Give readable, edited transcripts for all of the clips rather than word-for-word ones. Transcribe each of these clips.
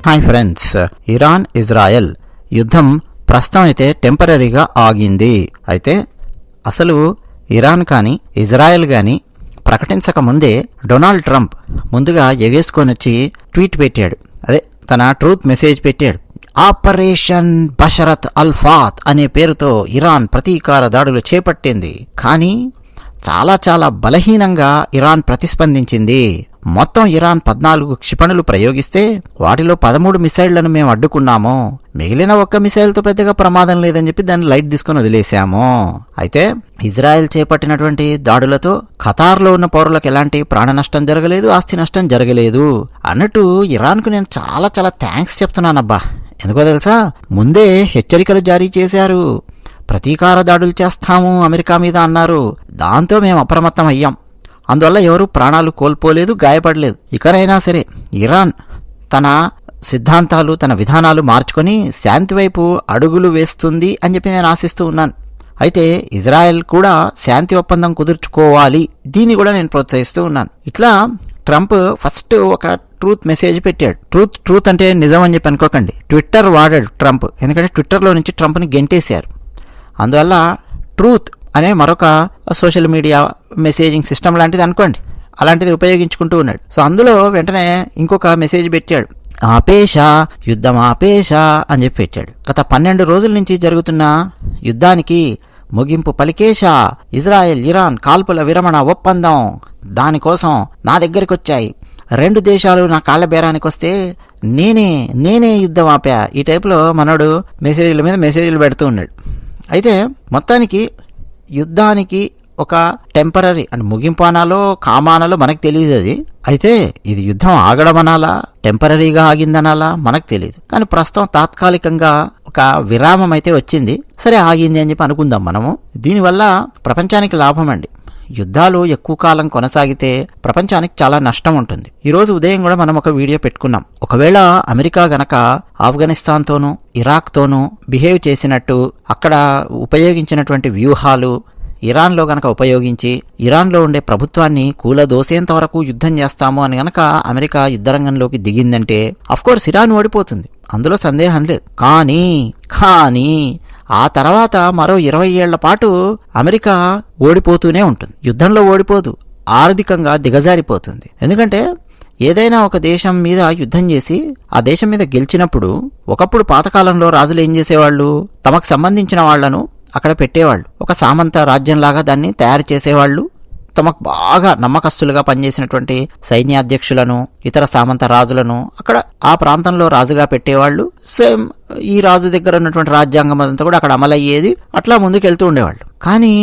Hi friends, Iran Israel యుద్ధం ప్రస్తుతం అయితే టెంపరీగా ఆగింది. అయితే అసలు ఇరాన్ కానీ ఇజ్రాయెల్ కానీ ప్రకటించక ముందే డొనాల్డ్ ట్రంప్ ముందుగా ఎగేసుకొని వచ్చి ట్వీట్ పెట్టాడు. అదే తన ట్రూత్ మెసేజ్ పెట్టాడు. ఆపరేషన్ బషరత్ అల్ఫాత్ అనే పేరుతో ఇరాన్ ప్రతీకార దాడులు చేపట్టింది. కానీ చాలా బలహీనంగా ఇరాన్ ప్రతిస్పందించింది. మొత్తం ఇరాన్ 14 క్షిపణులు ప్రయోగిస్తే వాటిలో 13 మిసైళ్లను మేము అడ్డుకున్నాము. మిగిలిన ఒక్క మిసైల్తో పెద్దగా ప్రమాదం లేదని చెప్పి దాన్ని లైట్ తీసుకుని వదిలేశాము. అయితే ఇజ్రాయెల్ చేపట్టినటువంటి దాడులతో ఖతార్లో ఉన్న పౌరులకు ఎలాంటి ప్రాణ నష్టం జరగలేదు, ఆస్తి నష్టం జరగలేదు అన్నట్టు ఇరాన్కు నేను చాలా థ్యాంక్స్ చెప్తున్నానబ్బా. ఎందుకో తెలుసా, ముందే హెచ్చరికలు జారీ చేశారు. ప్రతీకార దాడులు చేస్తాము అమెరికా మీద అన్నారు. దాంతో మేము అప్రమత్తం అయ్యాం. అందువల్ల ఎవరూ ప్రాణాలు కోల్పోలేదు, గాయపడలేదు. ఇకనైనా సరే ఇరాన్ తన సిద్ధాంతాలు, తన విధానాలు మార్చుకొని శాంతి వైపు అడుగులు వేస్తుంది అని చెప్పి నేను ఆశిస్తూ ఉన్నాను. అయితే ఇజ్రాయెల్ కూడా శాంతి ఒప్పందం కుదుర్చుకోవాలి, దీన్ని కూడా నేను ప్రోత్సహిస్తూ ఉన్నాను. ఇట్లా ట్రంప్ ఫస్ట్ ఒక ట్రూత్ మెసేజ్ పెట్టాడు. ట్రూత్ అంటే నిజం అని చెప్పి అనుకోకండి. ట్విట్టర్ వాడాడు ట్రంప్, ఎందుకంటే ట్విట్టర్లో నుంచి ట్రంప్ని గెంటేశారు. అందువల్ల ట్రూత్ అనే మరొక సోషల్ మీడియా మెసేజింగ్ సిస్టమ్ లాంటిది అనుకోండి, అలాంటిది ఉపయోగించుకుంటూ ఉన్నాడు. సో అందులో వెంటనే ఇంకొక మెసేజ్ పెట్టాడు. ఆపేషా, యుద్ధం ఆపేషా అని చెప్పి పెట్టాడు. గత 12 రోజుల నుంచి జరుగుతున్న యుద్ధానికి ముగింపు పలికేషా. ఇజ్రాయెల్ ఇరాన్ కాల్పుల విరమణ ఒప్పందం దానికోసం నా దగ్గరికి వచ్చాయి. 2 దేశాలు నా కాళ్ల బేరానికి వస్తే నేనే యుద్ధం ఆపా. ఈ టైపులో మనోడు మెసేజ్ల మీద మెసేజ్లు పెడుతూ ఉన్నాడు. అయితే మొత్తానికి యుద్ధానికి ఒక టెంపరీ అంటే ముగింపు అనాలో కామానాలో మనకు తెలియదు. అది అయితే ఇది యుద్ధం ఆగడం అనాలా, టెంపరీగా ఆగిందనాలా మనకు తెలియదు. కానీ ప్రస్తుతం తాత్కాలికంగా ఒక విరామం అయితే వచ్చింది. సరే ఆగింది అని చెప్పి అనుకుందాం మనము. దీనివల్ల ప్రపంచానికి లాభం అండి. యుద్ధాలు ఎక్కువ కాలం కొనసాగితే ప్రపంచానికి చాలా నష్టం ఉంటుంది. ఈరోజు ఉదయం కూడా మనం ఒక వీడియో పెట్టుకున్నాం. ఒకవేళ అమెరికా గనక ఆఫ్ఘనిస్తాన్తోనూ ఇరాక్తోనూ బిహేవ్ చేసినట్టు అక్కడ ఉపయోగించినటువంటి వ్యూహాలు ఇరాన్లో గనక ఉపయోగించి ఇరాన్లో ఉండే ప్రభుత్వాన్ని కూలదోసేంత వరకు యుద్ధం చేస్తాము అని గనక అమెరికా యుద్ధరంగంలోకి దిగిందంటే అఫ్కోర్స్ ఇరాన్ ఓడిపోతుంది, అందులో సందేహం లేదు. కానీ ఆ తర్వాత మరో 20 ఏళ్ల పాటు అమెరికా ఓడిపోతూనే ఉంటుంది. యుద్ధంలో ఓడిపోదు, ఆర్థికంగా దిగజారిపోతుంది. ఎందుకంటే ఏదైనా ఒక దేశం మీద యుద్ధం చేసి ఆ దేశం మీద గెలిచినప్పుడు ఒకప్పుడు పాతకాలంలో రాజులు ఏం చేసేవాళ్ళు, తమకు సంబంధించిన వాళ్లను అక్కడ పెట్టేవాళ్ళు. ఒక సామంత రాజ్యంలాగా దాన్ని తయారు చేసేవాళ్ళు. తమకు బాగా నమ్మకస్తులుగా పనిచేసినటువంటి సైన్యాధ్యక్షులను, ఇతర సామంత రాజులను అక్కడ ఆ ప్రాంతంలో రాజుగా పెట్టేవాళ్ళు. సేమ్ ఈ రాజు దగ్గర ఉన్నటువంటి రాజ్యాంగం అంతా కూడా అక్కడ అమలయ్యేది. అట్లా ముందుకెళ్తూ ఉండేవాళ్ళు. కానీ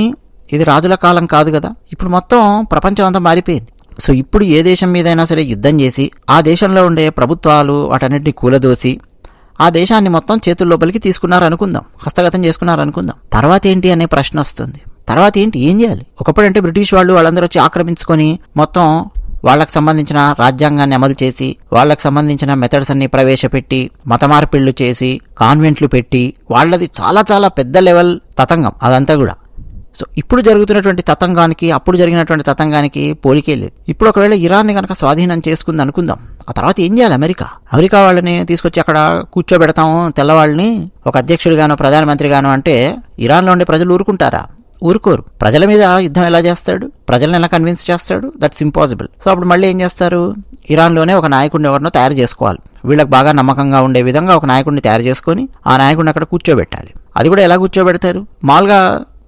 ఇది రాజుల కాలం కాదు కదా. ఇప్పుడు మొత్తం ప్రపంచం అంతా మారిపోయింది. సో ఇప్పుడు ఏ దేశం మీదైనా సరే యుద్ధం చేసి ఆ దేశంలో ఉండే ప్రభుత్వాలు వాటన్నిటిని కూలదోసి ఆ దేశాన్ని మొత్తం చేతుల్లోపలికి తీసుకున్నారనుకుందాం, హస్తగతం చేసుకున్నారనుకుందాం. తర్వాత ఏంటి అనే ప్రశ్న వస్తుంది. తర్వాత ఏంటి, ఏం చేయాలి? ఒకప్పుడంటే బ్రిటిష్ వాళ్ళందరూ వచ్చి ఆక్రమించుకొని మొత్తం వాళ్లకు సంబంధించిన రాజ్యాంగాన్ని అమలు చేసి వాళ్లకు సంబంధించిన మెథడ్స్ అన్ని ప్రవేశపెట్టి మత మార్పిళ్లు చేసి కాన్వెంట్లు పెట్టి వాళ్ళది చాలా పెద్ద లెవెల్ తతంగం అదంతా కూడా. సో ఇప్పుడు జరుగుతున్నటువంటి తతంగానికి అప్పుడు జరిగినటువంటి తతంగానికి పోలికే లేదు. ఇప్పుడు ఒకవేళ ఇరాన్ని కనుక స్వాధీనం చేసుకుంది అనుకుందాం, ఆ తర్వాత ఏం చేయాలి? అమెరికా వాళ్ళని తీసుకొచ్చి అక్కడ కూర్చోబెడతాము తెల్లవాళ్ళని ఒక అధ్యక్షుడిగానో ప్రధానమంత్రిగానో అంటే ఇరాన్లో ఉండే ప్రజలు ఊరుకుంటారా? ఊరుకోరు. ప్రజల మీద యుద్ధం ఎలా చేస్తాడు? ప్రజలను ఎలా కన్విన్స్ చేస్తాడు? That's impossible. సో అప్పుడు మళ్ళీ ఏం చేస్తారు? ఇరాన్లోనే ఒక నాయకుడిని ఎవరినో తయారు చేసుకోవాలి. వీళ్ళకి బాగా నమ్మకంగా ఉండే విధంగా ఒక నాయకుడిని తయారు చేసుకొని ఆ నాయకుడిని అక్కడ కూర్చోబెట్టాలి. అది కూడా ఎలా కూర్చోబెడతారు? మామూలుగా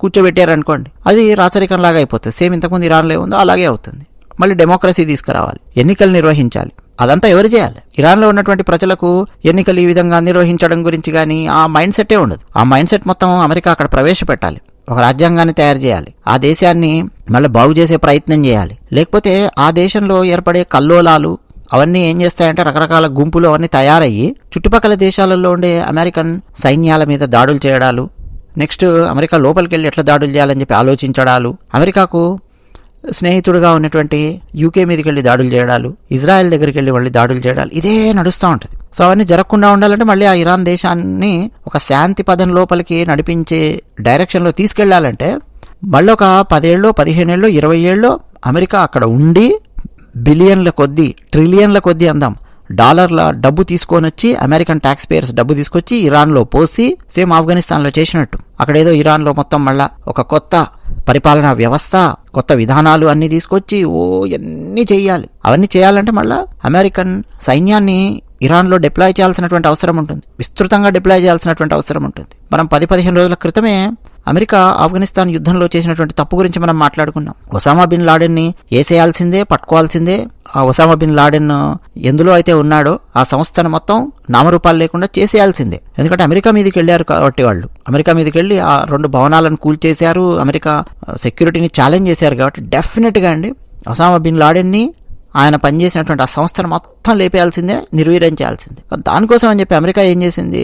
కూర్చోబెట్టారనుకోండి, అది రాచరికంలాగా అయిపోతుంది. సేమ్ ఇంతకుముందు ఇరాన్లో ఏముందో అలాగే అవుతుంది. మళ్ళీ డెమోక్రసీ తీసుకురావాలి, ఎన్నికలు నిర్వహించాలి. అదంతా ఎవరు చేయాలి? ఇరాన్లో ఉన్నటువంటి ప్రజలకు ఎన్నికలు ఈ విధంగా నిర్వహించడం గురించి కానీ ఆ మైండ్ సెట్టే ఉండదు. ఆ మైండ్ సెట్ మొత్తం అమెరికా అక్కడ ప్రవేశపెట్టాలి. ఒక రాజ్యాంగాన్ని తయారు చేయాలి. ఆ దేశాన్ని మళ్ళీ బాగు చేసే ప్రయత్నం చేయాలి. లేకపోతే ఆ దేశంలో ఏర్పడే కల్లోలాలు అవన్నీ ఏం చేస్తాయంటే రకరకాల గుంపులు అవన్నీ తయారయ్యి చుట్టుపక్కల దేశాలలో ఉండే అమెరికన్ సైన్యాల మీద దాడులు చేయడాలు, నెక్స్ట్ అమెరికా లోపలికి వెళ్ళి ఎట్లా దాడులు చేయాలని చెప్పి ఆలోచించడాలు, అమెరికాకు స్నేహితుడుగా ఉన్నటువంటి యూకే మీదకి వెళ్ళి దాడులు చేయడాలు, ఇజ్రాయెల్ దగ్గరికి వెళ్ళి మళ్ళీ దాడులు చేయడాలు, ఇదే నడుస్తూ ఉంటుంది. సో అవన్నీ జరగకుండా ఉండాలంటే మళ్ళీ ఆ ఇరాన్ దేశాన్ని ఒక శాంతి పదం లోపలికి నడిపించే డైరెక్షన్లో తీసుకెళ్లాలంటే మళ్ళీ ఒక 10 ఏళ్ళు 15 ఏళ్ళు 20 ఏళ్ళు అమెరికా అక్కడ ఉండి బిలియన్ల కొద్దీ ట్రిలియన్ల కొద్దీ అందాం డాలర్ల డబ్బు తీసుకొని వచ్చి, అమెరికన్ ట్యాక్స్ పేయర్స్ డబ్బు తీసుకొచ్చి ఇరాన్లో పోసి, సేమ్ ఆఫ్ఘనిస్తాన్లో చేసినట్టు అక్కడేదో ఇరాన్లో మొత్తం మళ్ళా ఒక కొత్త పరిపాలనా వ్యవస్థ, కొత్త విధానాలు అన్ని తీసుకొచ్చి ఎన్ని చెయ్యాలి. అవన్నీ చేయాలంటే మళ్ళా అమెరికన్ సైన్యాన్ని ఇరాన్లో డిప్లాయ్ చేయాల్సినటువంటి అవసరం ఉంటుంది, విస్తృతంగా డిప్లాయ్ చేయాల్సినటువంటి అవసరం ఉంటుంది. మనం 10-15 రోజుల క్రితమే అమెరికా ఆఫ్ఘనిస్తాన్ యుద్ధంలో చేసినటువంటి తప్పు గురించి మనం మాట్లాడుకున్నాం. ఒసామా బిన్ లాడెన్ని వేసేయాల్సిందే, పట్టుకోవాల్సిందే. ఆ ఒసామా బిన్ లాడెన్ ఎందులో అయితే ఉన్నాడో ఆ సంస్థను మొత్తం నామరూపాలు లేకుండా చేసేయాల్సిందే. ఎందుకంటే అమెరికా మీదకి వెళ్ళారు కాబట్టి వాళ్ళు అమెరికా మీదకి వెళ్ళి ఆ 2 భవనాలను కూల్చేశారు, అమెరికా సెక్యూరిటీని ఛాలెంజ్ చేశారు. కాబట్టి డెఫినెట్గా అండి ఒసామా బిన్ లాడెన్ని, ఆయన పనిచేసినటువంటి ఆ సంస్థను మొత్తం లేపేయాల్సిందే, నిర్వీర్యం చేయాల్సిందే. దానికోసం అని చెప్పి అమెరికా ఏం చేసింది,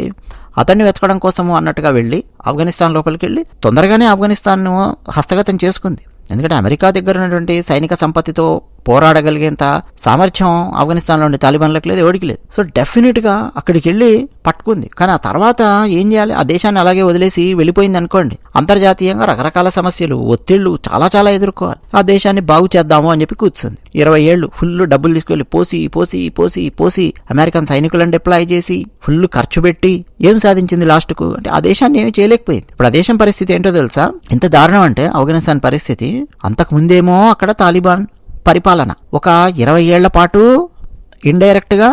అతన్ని వెతకడం కోసము అన్నట్టుగా వెళ్ళి ఆఫ్ఘనిస్తాన్ లోపలికి వెళ్ళి తొందరగానే ఆఫ్ఘనిస్తాన్ను హస్తగతం చేసుకుంది. ఎందుకంటే అమెరికా దగ్గర ఉన్నటువంటి సైనిక సంపత్తితో పోరాడగలిగేంత సామర్థ్యం ఆఫ్ఘనిస్తాన్లో ఉండే తాలిబాన్లకు లేదు, ఎవరికి లేదు. సో డెఫినెట్గా అక్కడికి వెళ్ళి పట్టుకుంది. కానీ ఆ తర్వాత ఏం చేయాలి, ఆ దేశాన్ని అలాగే వదిలేసి వెళ్ళిపోయింది అనుకోండి, అంతర్జాతీయంగా రకరకాల సమస్యలు, ఒత్తిళ్లు చాలా చాలా ఎదుర్కోవాలి. ఆ దేశాన్ని బాగు చేద్దాము అని చెప్పి కూర్చుంది. 20 ఏళ్ళు ఫుల్ డబ్బులు తీసుకెళ్లి పోసి పోసి పోసి పోసి అమెరికన్ సైనికులను డిప్లాయ్ చేసి ఫుల్ ఖర్చు పెట్టి ఏం సాధించింది లాస్ట్కు అంటే ఆ దేశాన్ని ఏమి చేయలేకపోయింది. ఇప్పుడు ఆ దేశం పరిస్థితి ఏంటో తెలుసా, ఎంత దారుణం అంటే ఆఫ్ఘనిస్తాన్ పరిస్థితి. అంతకు ముందేమో అక్కడ తాలిబాన్ పరిపాలన, ఒక 20 ఏళ్ల పాటు ఇండైరెక్ట్ గా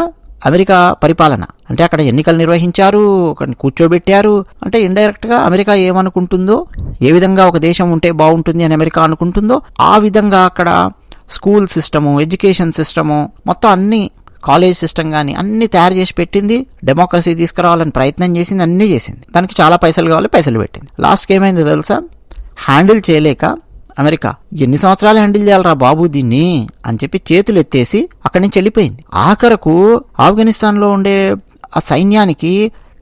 అమెరికా పరిపాలన, అంటే అక్కడ ఎన్నికలు నిర్వహించారు, కూర్చోబెట్టారు. అంటే ఇండైరెక్ట్ గా అమెరికా ఏమనుకుంటుందో, ఏ విధంగా ఒక దేశం ఉంటే బాగుంటుంది అని అమెరికా అనుకుంటుందో ఆ విధంగా అక్కడ స్కూల్ సిస్టము, ఎడ్యుకేషన్ సిస్టము, మొత్తం అన్ని కాలేజ్ సిస్టమ్ కానీ అన్ని తయారు చేసి పెట్టింది. డెమోక్రసీ తీసుకురావాలని ప్రయత్నం చేసింది, అన్నీ చేసింది. దానికి చాలా పైసలు కావాలి, పైసలు పెట్టింది. లాస్ట్కి ఏమైందో తెలుసా, హ్యాండిల్ చేయలేక అమెరికా ఎన్ని సంవత్సరాలు హ్యాండిల్ చేయాలరా బాబు దీన్ని అని చెప్పి చేతులు ఎత్తేసి అక్కడి నుంచి వెళ్ళిపోయింది. ఆఖరకు ఆఫ్ఘనిస్తాన్లో ఉండే ఆ సైన్యానికి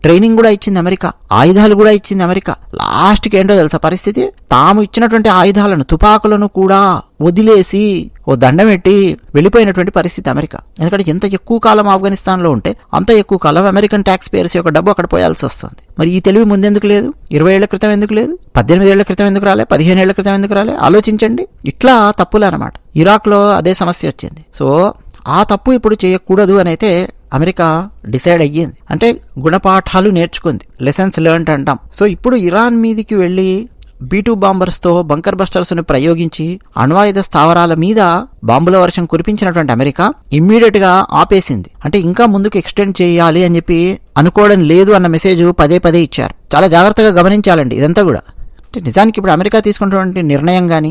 ట్రైనింగ్ కూడా ఇచ్చింది అమెరికా, ఆయుధాలు కూడా ఇచ్చింది అమెరికా. లాస్ట్కి ఏంటో తెలుసా పరిస్థితి, తాము ఇచ్చినటువంటి ఆయుధాలను, తుపాకులను కూడా వదిలేసి ఓ దండం పెట్టి వెళ్ళిపోయినటువంటి పరిస్థితి అమెరికా. ఎందుకంటే ఎంత ఎక్కువ కాలం ఆఫ్ఘనిస్తాన్లో ఉంటే అంత ఎక్కువ కాలం అమెరికన్ ట్యాక్స్ పేయర్స్ యొక్క డబ్బు అక్కడ పోయాల్సి వస్తుంది. మరి ఈ తెలివి ముందెందుకు లేదు, 20 ఏళ్ల క్రితం ఎందుకు లేదు, 18 ఏళ్ల క్రితం ఎందుకు రాలే, 15 ఏళ్ల క్రితం ఎందుకు రాలే, ఆలోచించండి. ఇట్లా తప్పులే అనమాట. ఇరాక్లో అదే సమస్య వచ్చింది. సో ఆ తప్పు ఇప్పుడు చేయకూడదు అని అయితే అమెరికా డిసైడ్ అయ్యింది. అంటే గుణపాఠాలు నేర్చుకుంది, లెసన్స్ లెర్న్డ్ అంటాం. సో ఇప్పుడు ఇరాన్ మీదికి వెళ్ళి B-2 బాంబర్స్తో బంకర్ బస్టర్స్ను ప్రయోగించి అణ్వాయుధ స్థావరాల మీద బాంబుల వర్షం కురిపించినటువంటి అమెరికా ఇమ్మీడియట్ గా ఆపేసింది. అంటే ఇంకా ముందుకు ఎక్స్టెండ్ చేయాలి అని చెప్పి అనుకోవడం లేదు అన్న మెసేజ్ పదే పదే ఇచ్చారు. చాలా జాగ్రత్తగా గమనించాలండి ఇదంతా కూడా. నిజానికి ఇప్పుడు అమెరికా తీసుకున్నటువంటి నిర్ణయం కానీ,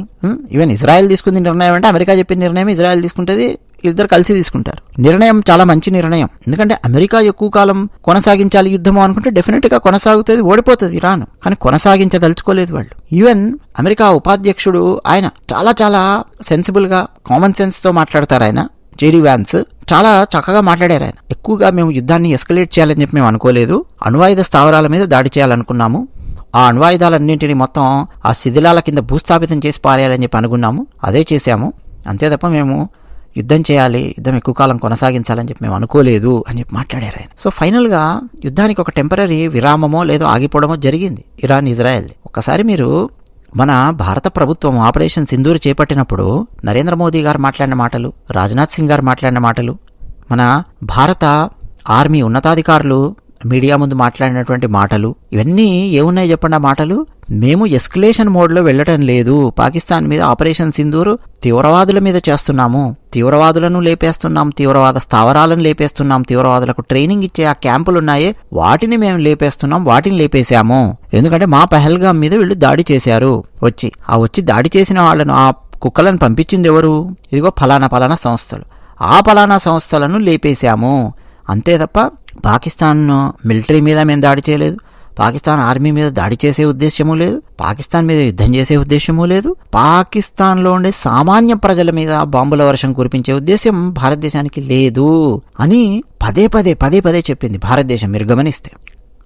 ఈవెన్ ఇజ్రాయెల్ తీసుకుంది నిర్ణయం అంటే అమెరికా చెప్పిన నిర్ణయం ఇజ్రాయెల్ తీసుకుంటుంది, ఇద్దరు కలిసి తీసుకుంటారు. నిర్ణయం చాలా మంచి నిర్ణయం. ఎందుకంటే అమెరికా ఎక్కువ కాలం కొనసాగించాలి యుద్ధము అనుకుంటే డెఫినెట్ గా కొనసాగుతుంది, ఓడిపోతుంది ఇరాన్. కానీ కొనసాగించదలుచుకోలేదు వాళ్ళు. ఈవెన్ అమెరికా ఉపాధ్యక్షుడు ఆయన చాలా చాలా సెన్సిబుల్ గా, కామన్ సెన్స్ తో మాట్లాడతారు. ఆయన జేడీ వ్యాన్స్ చాలా చక్కగా మాట్లాడారు. ఆయన ఎక్కువగా మేము యుద్ధాన్ని ఎస్కలేట్ చేయాలని చెప్పి మేము అనుకోలేదు, అణ్వాయుధ స్థావరాల మీద దాడి చేయాలనుకున్నాము, ఆ అణ్వాయుధాలన్నింటినీ మొత్తం ఆ శిథిలాల కింద భూస్థాపితం చేసి పారేయాలని చెప్పి అనుకున్నాము, అదే చేశాము. అంతే తప్ప మేము యుద్ధం చేయాలి, యుద్ధం ఎక్కువ కాలం కొనసాగించాలని చెప్పి మేము అనుకోలేదు అని చెప్పి మాట్లాడారు ఆయన. సో ఫైనల్ గా యుద్ధానికి ఒక టెంపరరీ విరామమో లేదో ఆగిపోవడమో జరిగింది ఇరాన్ ఇజ్రాయెల్. ఒక్కసారి మీరు మన భారత ప్రభుత్వం ఆపరేషన్ సింధూర్ చేపట్టినప్పుడు నరేంద్ర మోదీ గారు మాట్లాడిన మాటలు, రాజ్నాథ్ సింగ్ గారు మాట్లాడిన మాటలు, మన భారత ఆర్మీ ఉన్నతాధికారులు మీడియా ముందు మాట్లాడినటువంటి మాటలు, ఇవన్నీ ఏమున్నాయి చెప్పండి. ఆ మాటలు, మేము ఎస్కలేషన్ మోడ్లో వెళ్ళటం లేదు, పాకిస్తాన్ మీద ఆపరేషన్ సింధూర్ తీవ్రవాదుల మీద చేస్తున్నాము, తీవ్రవాదులను లేపేస్తున్నాం, తీవ్రవాద స్థావరాలను లేపేస్తున్నాం, తీవ్రవాదులకు ట్రైనింగ్ ఇచ్చే ఆ క్యాంపులు ఉన్నాయే వాటిని మేము లేపేస్తున్నాం, వాటిని లేపేశాము. ఎందుకంటే మా పహల్గాం మీద వీళ్ళు దాడి చేశారు. వచ్చి దాడి చేసిన వాళ్ళను, ఆ కుక్కలను పంపించింది ఎవరు, ఇదిగో ఫలానా ఫలానా సంస్థలు, ఆ ఫలానా సంస్థలను లేపేశాము. అంతే తప్ప పాకిస్తాన్ మిలిటరీ మీద మేము దాడి చేయలేదు, పాకిస్తాన్ ఆర్మీ మీద దాడి చేసే ఉద్దేశము లేదు, పాకిస్తాన్ మీద యుద్ధం చేసే ఉద్దేశము లేదు, పాకిస్తాన్లో ఉండే సామాన్య ప్రజల మీద బాంబుల వర్షం కురిపించే ఉద్దేశం భారతదేశానికి లేదు అని పదే పదే చెప్పింది భారతదేశం. మీరు గమనిస్తే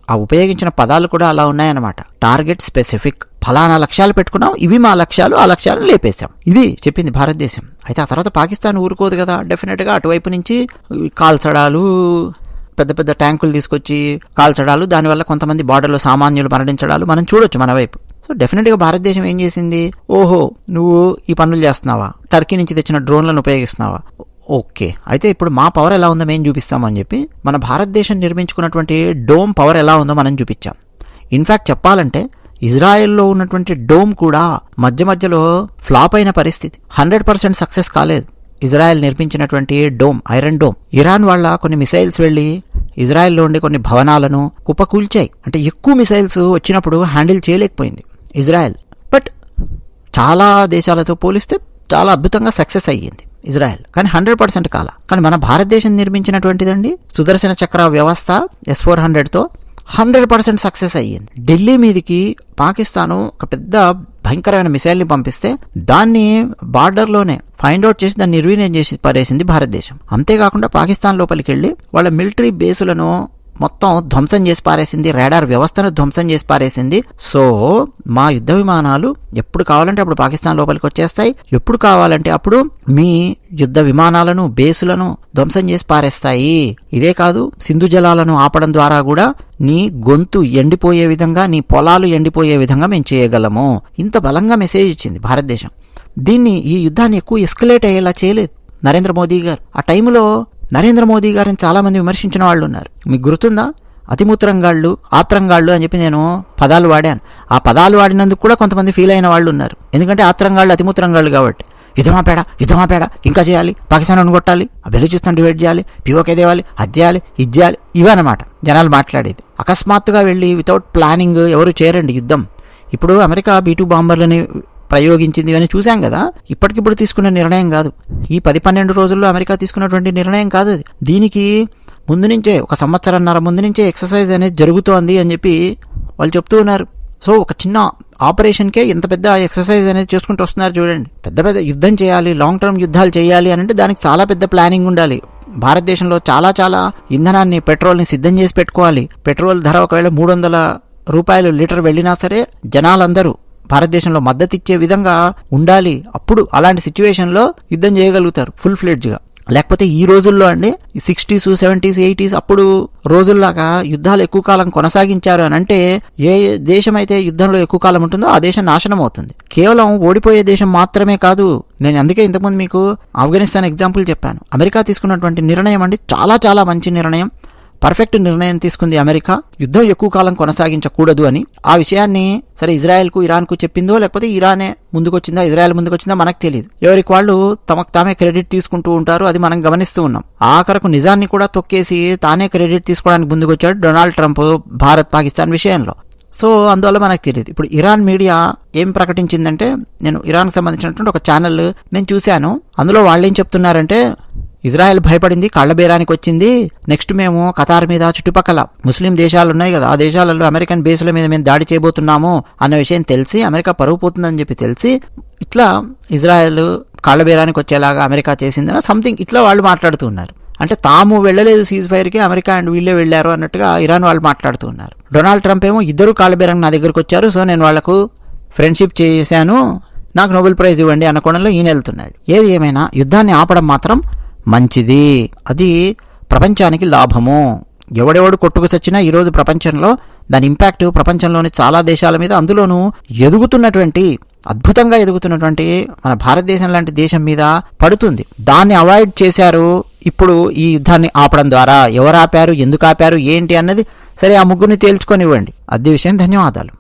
ఆ ఉపయోగించిన పదాలు కూడా అలా ఉన్నాయన్నమాట. టార్గెట్ స్పెసిఫిక్, ఫలానా లక్ష్యాలు పెట్టుకున్నాం, ఇవి మా లక్ష్యాలు, ఆ లక్ష్యాలను లేపేశాం, ఇది చెప్పింది భారతదేశం. అయితే ఆ తర్వాత పాకిస్తాన్ ఊరుకోదు కదా, డెఫినెట్ గా అటువైపు నుంచి కాల్చడాలు, పెద్ద పెద్ద ట్యాంకులు తీసుకొచ్చి కాల్చడాలు, దానివల్ల కొంతమంది బార్డర్లో సామాన్యులు మరణించడాలు మనం చూడొచ్చు మన వైపు. సో డెఫినెట్గా భారతదేశం ఏం చేసింది, ఓహో నువ్వు ఈ పనులు చేస్తున్నావా, టర్కీ నుంచి తెచ్చిన డ్రోన్లను ఉపయోగిస్తున్నావా, ఓకే, అయితే ఇప్పుడు మా పవర్ ఎలా ఉందో మేము చూపిస్తామని చెప్పి మన భారతదేశం నిర్మించుకున్నటువంటి డోమ్ పవర్ ఎలా ఉందో మనం చూపించాం. ఇన్ఫ్యాక్ట్ చెప్పాలంటే ఇజ్రాయెల్లో ఉన్నటువంటి డోమ్ కూడా మధ్య మధ్యలో ఫ్లాప్ అయిన పరిస్థితి, 100% సక్సెస్ కాలేదు ఇజ్రాయెల్ నిర్మించినటువంటి డోమ్, ఐరన్ డోమ్. ఇరాన్ వాళ్ళ కొన్ని మిసైల్స్ వెళ్ళి ఇజ్రాయెల్లో ఉండే కొన్ని భవనాలను కుప్పకూల్చాయి. అంటే ఎక్కువ మిసైల్స్ వచ్చినప్పుడు హ్యాండిల్ చేయలేకపోయింది ఇజ్రాయెల్. బట్ చాలా దేశాలతో పోలిస్తే చాలా అద్భుతంగా సక్సెస్ అయ్యింది ఇజ్రాయెల్, కానీ 100% కాల. కానీ మన భారతదేశం నిర్మించినటువంటిదండి సుదర్శన చక్ర వ్యవస్థ S-400తో 100% సక్సెస్ అయ్యింది. ఢిల్లీ మీదికి పాకిస్తాను ఒక పెద్ద భయంకరమైన మిసైల్ని పంపిస్తే దాన్ని బార్డర్లోనే ఫైండ్ అవుట్ చేసి దాన్ని నిర్వీర్యం చేసి పారేసింది భారతదేశం. అంతేకాకుండా పాకిస్తాన్ లోపలికి వెళ్ళి వాళ్ళ మిలిటరీ బేసులను మొత్తం ధ్వంసం చేసి పారేసింది, రాడార్ వ్యవస్థను ధ్వంసం చేసి పారేసింది. సో మా యుద్ధ విమానాలు ఎప్పుడు కావాలంటే అప్పుడు పాకిస్తాన్ లోపలికి వచ్చేస్తాయి, ఎప్పుడు కావాలంటే అప్పుడు మీ యుద్ధ విమానాలను బేసులను ధ్వంసం చేసి పారేస్తాయి. ఇదే కాదు, సింధు జలాలను ఆపడం ద్వారా కూడా నీ గొంతు ఎండిపోయే విధంగా, నీ పొలాలు ఎండిపోయే విధంగా మేము చేయగలము. ఇంత బలంగా మెసేజ్ ఇచ్చింది భారతదేశం. ఈ యుద్ధాన్ని ఎక్కువ ఎస్కలేట్ అయ్యేలా చేయలేదు నరేంద్ర మోదీ గారు. ఆ టైంలో నరేంద్ర మోదీ గారిని చాలామంది విమర్శించిన వాళ్ళు ఉన్నారు. మీకు గుర్తుందా? అతిమూత్రంగాళ్ళు, ఆత్రంగాళ్ళు అని చెప్పి నేను పదాలు వాడాను. ఆ పదాలు వాడినందుకు కూడా కొంతమంది ఫీల్ అయిన వాళ్ళు ఉన్నారు. ఎందుకంటే ఆత్రంగాళ్ళు, అతిమూత్రంగాళ్ళు కాబట్టి యుద్ధమాపేడ ఇంకా చేయాలి, పాకిస్తాన్ కొట్టాలి, బెలూచిస్తాన్ డివైడ్ చేయాలి, పిఓకే తేవాలి, అది చేయాలి, ఇది చేయాలి, ఇవన్నమాట జనాలు మాట్లాడేది. అకస్మాత్తుగా వెళ్ళి వితౌట్ ప్లానింగ్ ఎవరు చేయరండి యుద్ధం. ఇప్పుడు అమెరికా B-2 బాంబర్లని ప్రయోగించింది అని చూసాం కదా. ఇప్పటికిప్పుడు తీసుకున్న నిర్ణయం కాదు, ఈ 10-12 రోజుల్లో అమెరికా తీసుకున్నటువంటి నిర్ణయం కాదు అది. దీనికి ముందు నుంచే, 1 సంవత్సరన్నర ముందు నుంచే ఎక్సర్సైజ్ అనేది జరుగుతోంది అని చెప్పి వాళ్ళు చెప్తూ ఉన్నారు. సో ఒక చిన్న ఆపరేషన్కే ఇంత పెద్ద ఎక్సర్సైజ్ అనేది చేసుకుంటూ వస్తున్నారు చూడండి. పెద్ద యుద్ధం చేయాలి, లాంగ్ టర్మ్ యుద్ధాలు చేయాలి అని అంటే దానికి చాలా పెద్ద ప్లానింగ్ ఉండాలి. భారతదేశంలో చాలా ఇంధనాన్ని, పెట్రోల్ని సిద్ధం చేసి పెట్టుకోవాలి. పెట్రోల్ ధర ఒకవేళ 300 రూపాయలు లీటర్ వెళ్ళినా సరే జనాలందరూ భారతదేశంలో మద్దతు ఇచ్చే విధంగా ఉండాలి. అప్పుడు అలాంటి సిచ్యువేషన్లో యుద్ధం చేయగలుగుతారు ఫుల్ ఫ్లెడ్జ్గా. లేకపోతే ఈ రోజుల్లో అండి 60s, 70s, 80s అప్పుడు రోజుల్లాగా యుద్ధాలు ఎక్కువ కాలం కొనసాగించారు అని అంటే ఏ దేశం అయితే యుద్ధంలో ఎక్కువ కాలం ఉంటుందో ఆ దేశం నాశనం అవుతుంది. కేవలం ఓడిపోయే దేశం మాత్రమే కాదు. నేను అందుకే ఇంతకుముందు మీకు ఆఫ్ఘనిస్తాన్ ఎగ్జాంపుల్ చెప్పాను. అమెరికా తీసుకున్నటువంటి నిర్ణయం అండి చాలా మంచి నిర్ణయం, పర్ఫెక్ట్ నిర్ణయం తీసుకుంది అమెరికా. యుద్ధం ఎక్కువ కాలం కొనసాగించకూడదు అని. ఆ విషయాన్ని సరే ఇజ్రాయెల్కు, ఇరాన్కు చెప్పిందో లేకపోతే ఇరానే ముందుకొచ్చిందా, ఇజ్రాయెల్ ముందుకొచ్చిందా మనకు తెలియదు. ఎవరికి వాళ్ళు తమకు తామే క్రెడిట్ తీసుకుంటూ ఉంటారు, అది మనం గమనిస్తూ ఉన్నాం. ఆఖరకు నిజాన్ని కూడా తొక్కేసి తానే క్రెడిట్ తీసుకోవడానికి ముందుకొచ్చాడు డొనాల్డ్ ట్రంప్ భారత్ పాకిస్తాన్ విషయంలో. సో అందువల్ల మనకు తెలియదు. ఇప్పుడు ఇరాన్ మీడియా ఏం ప్రకటించిందంటే, నేను ఇరాన్కి సంబంధించినటువంటి ఒక ఛానల్ నేను చూశాను. అందులో వాళ్ళు ఏం చెప్తున్నారంటే, ఇజ్రాయెల్ భయపడింది, కళ్ళబేరానికి వచ్చింది, నెక్స్ట్ మేము ఖతార్ మీద, చుట్టుపక్కల ముస్లిం దేశాలు ఉన్నాయి కదా, ఆ దేశాలలో అమెరికన్ బేస్ల మీద మేము దాడి చేయబోతున్నాము అన్న విషయం తెలిసి, అమెరికా పరుగు పోతుందని చెప్పి తెలిసి ఇట్లా ఇజ్రాయెల్ కళ్ళబేరానికి వచ్చేలాగా అమెరికా చేసిందని సంథింగ్ ఇట్లా వాళ్ళు మాట్లాడుతున్నారు. అంటే తాము వెళ్ళలేదు సీజ్ ఫైర్కి, అమెరికా అండ్ వీళ్ళే వెళ్ళారు అన్నట్టుగా ఇరాన్ వాళ్ళు మాట్లాడుతున్నారు. డొనాల్డ్ ట్రంప్ ఏమో ఇద్దరు కాళ్ళబేరానికి నా దగ్గరకు వచ్చారు, సో నేను వాళ్లకు ఫ్రెండ్షిప్ చేశాను, నాకు నోబెల్ ప్రైజ్ ఇవ్వండి అన్న కోణంలో ఈయన వెళ్తున్నాడు. ఏది ఏమైనా యుద్ధాన్ని ఆపడం మాత్రం మంచిది, అది ప్రపంచానికి లాభము. ఎవడెవడు కొట్టుకు చచ్చినా ఈరోజు ప్రపంచంలో దాని ఇంపాక్ట్ ప్రపంచంలోని చాలా దేశాల మీద, అందులోనూ అద్భుతంగా ఎదుగుతున్నటువంటి మన భారతదేశం లాంటి దేశం మీద పడుతుంది. దాన్ని అవాయిడ్ చేశారు. ఇప్పుడు ఈ యుద్ధాన్ని ఆపడం ద్వారా ఎవరు ఆపారు, ఎందుకు ఆపారు, ఏంటి అన్నది సరే ఆ ముగ్గురిని తేల్చుకొనివ్వండి. అదే విషయం. ధన్యవాదాలు.